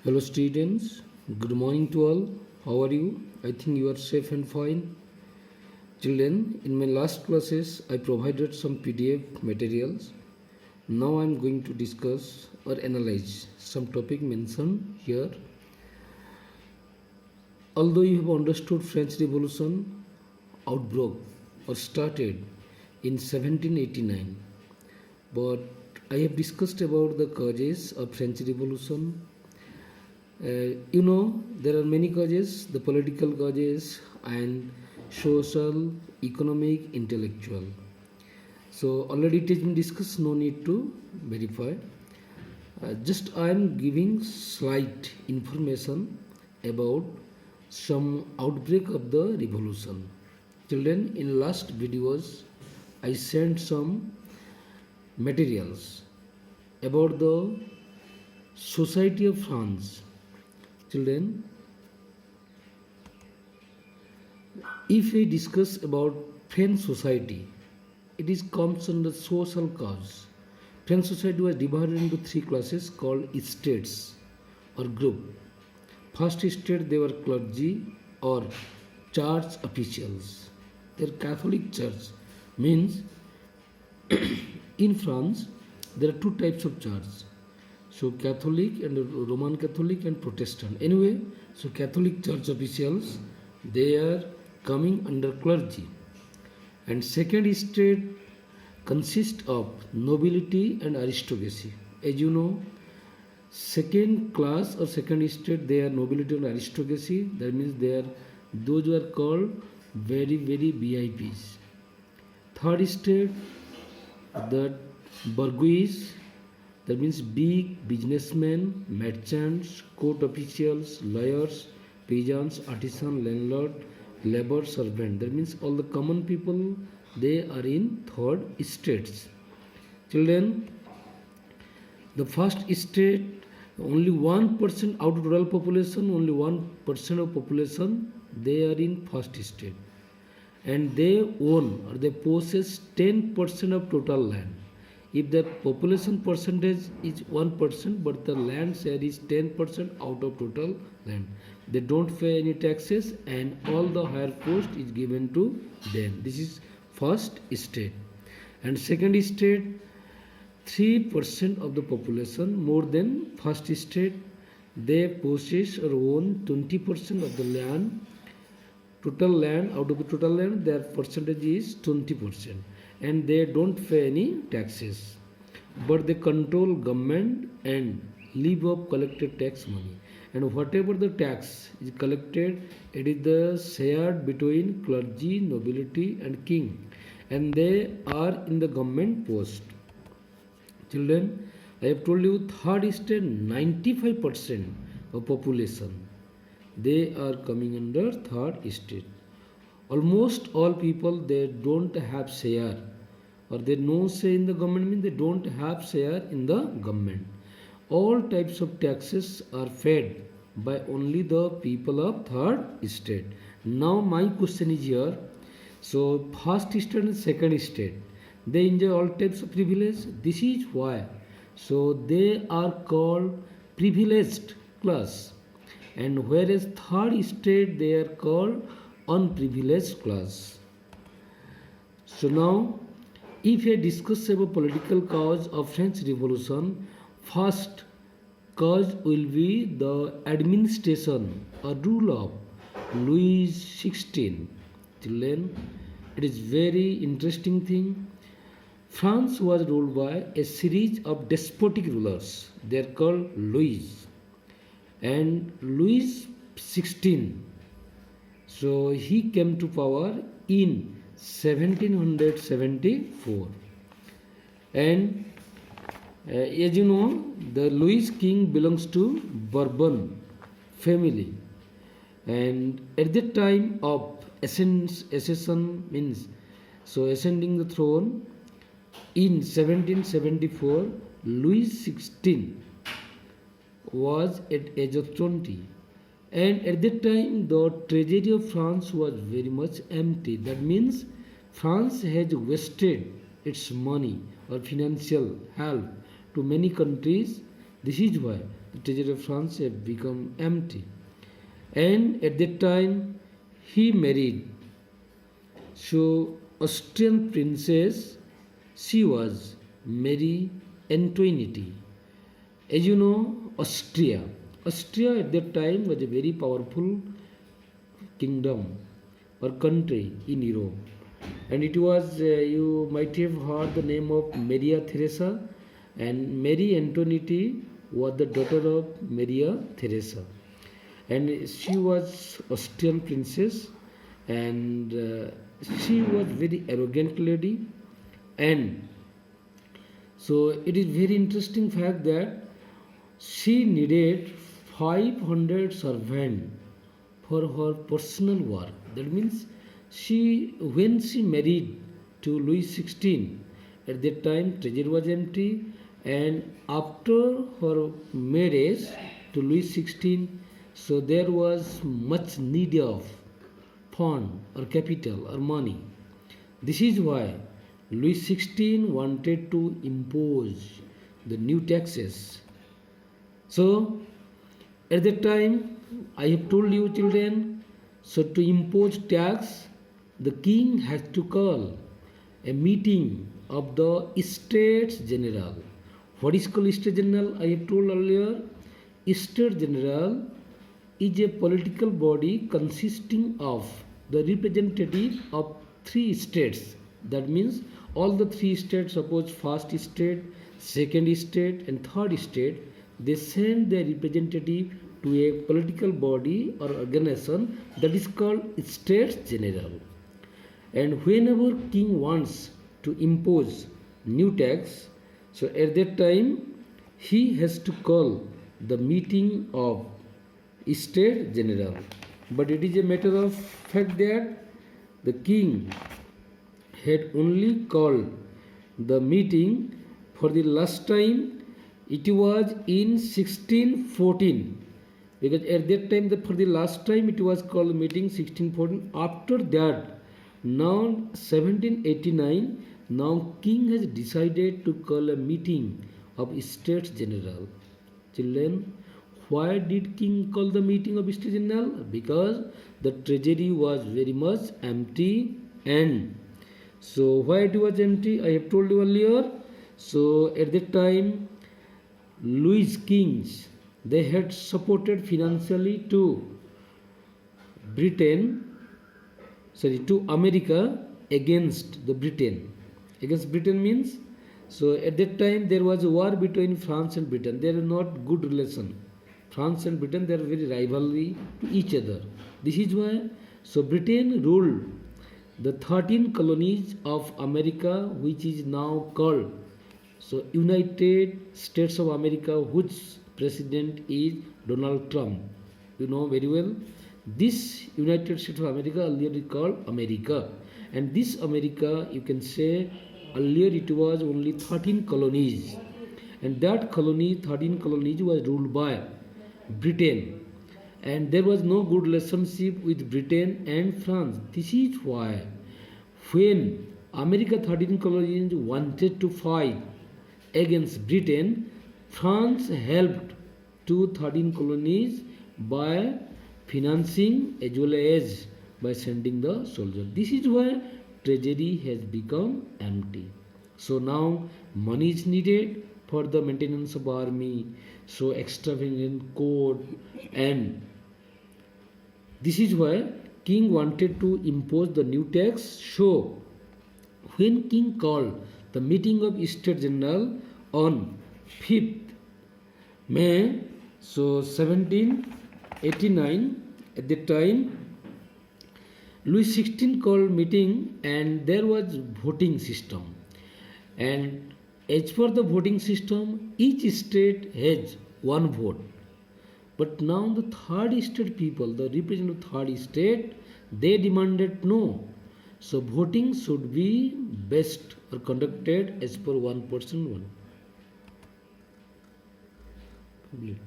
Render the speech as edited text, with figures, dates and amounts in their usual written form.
Hello students, good morning to all. How are you? I think you are safe and fine. Children, in my last classes I provided some PDF materials. Now I am going to discuss or analyze some topic mentioned here. Although you have understood French Revolution outbroke or started in 1789, but I have discussed about the causes of French Revolution. There are many causes, the political causes and social, economic, intellectual. So already it has been discussed, no need to verify. Just I am giving slight information about some outbreak of the revolution. Children, in last videos I sent some materials about the Society of France. Children, if we discuss about French society, it is comes under social cause. French society was divided into three classes called estates or group. First estate, they were clergy or church officials. Their Catholic church means in France there are two types of church. So Catholic and Roman Catholic and Protestant. Anyway, so Catholic church officials, they are coming under clergy. And second estate consists of nobility and aristocracy. As you know, second class or second estate, they are nobility and aristocracy. That means they are those who are called very VIPs. Third estate, the bourgeois. That means big businessmen, merchants, court officials, lawyers, peasants, artisan, landlord, labor servant. That means all the common people, they are in third estates. Children, the first estate, only 1% out of total population, only 1% of population, they are in first estate. And they own or they possess 10% of total land. If the population percentage is 1%, but the land share is 10% out of total land, they don't pay any taxes and all the higher cost is given to them. This is first estate. And second estate, 3% of the population, more than first estate, they possess or own 20% of the land. Total land, out of the total land, their percentage is 20%. And they don't pay any taxes, but they control government and live off collected tax money, and whatever the tax is collected, it is the shared between clergy, nobility and king, and they are in the government post. Children, I have told you third estate, 95% of population, they are coming under third estate. Almost all people, they don't have share or they no say in the government, means they don't have share in the government. All types of taxes are paid by only the people of third estate. Now my question is here. So first estate and second estate, they enjoy all types of privilege. This is why. So they are called privileged class. And whereas third estate, they are called unprivileged class. So now, if I discuss about political cause of French Revolution, first cause will be the administration or rule of Louis XVI. Children, it is very interesting thing. France was ruled by a series of despotic rulers. They are called Louis. And Louis XVI, so he came to power in 1774. And as you know, the Louis king belongs to Bourbon family. And at the time of accession means, so ascending the throne in 1774, Louis XVI was at age of 20, and at that time the treasury of France was very much empty. That means France has wasted its money or financial help to many countries. This is why treasury of France have become empty. And at that time, he married. So, Austrian princess, she was Mary Antoinette. As you know, Austria at that time was a very powerful kingdom or country in Europe. And it was, you might have heard the name of Maria Theresa, and Mary Antoinette was the daughter of Maria Theresa. And she was Austrian princess, and she was very arrogant lady. And so it is very interesting fact that she needed 500 servants for her personal work. That means when she married to Louis XVI, at that time treasury was empty, and after her marriage to Louis XVI, so there was much need of fund or capital or money. This is why Louis XVI wanted to impose the new taxes. So at that time, I have told you children, so to impose tax, the king has to call a meeting of the States General. What is called States General? I have told earlier, States General is a political body consisting of the representative of three states. That means all the three states, suppose first state, second state and third state, they send their representative to a political body or organization that is called States General. And whenever king wants to impose new tax, so at that time he has to call the meeting of States General. But it is a matter of fact that the king had only called the meeting for the last time. It was in 1614, because at that time for the last time it was called meeting 1614. After that, now 1789, now king has decided to call a meeting of States General. Children, why did king call the meeting of States General? Because the treasury was very much empty. And so why it was empty, I have told you earlier. So at that time, Louis kings, they had supported financially to America against the Britain. Against Britain means, so at that time there was a war between France and Britain. There are not good relation. France and Britain, they are very rivalry to each other. This is why, so Britain ruled the 13 colonies of America, which is now called so United States of America, whose president is Donald Trump. You know very well. This United States of America earlier is called America. And this America, you can say, earlier it was only 13 colonies. And that 13 colonies was ruled by Britain. And there was no good relationship with Britain and France. This is why when America 13 colonies wanted to fight against Britain, France helped to 13 colonies by financing as well as by sending the soldiers. This is why treasury has become empty. So now money is needed for the maintenance of army, so extravagant court, and this is why king wanted to impose the new tax. So when king called the meeting of States General on 5th May, so 1789, at that time Louis XVI called meeting, and there was voting system. And as per the voting system, each state has one vote. But now the third state people, the representative of third state, they demanded no. So voting should be best or conducted as per one person one. Complete.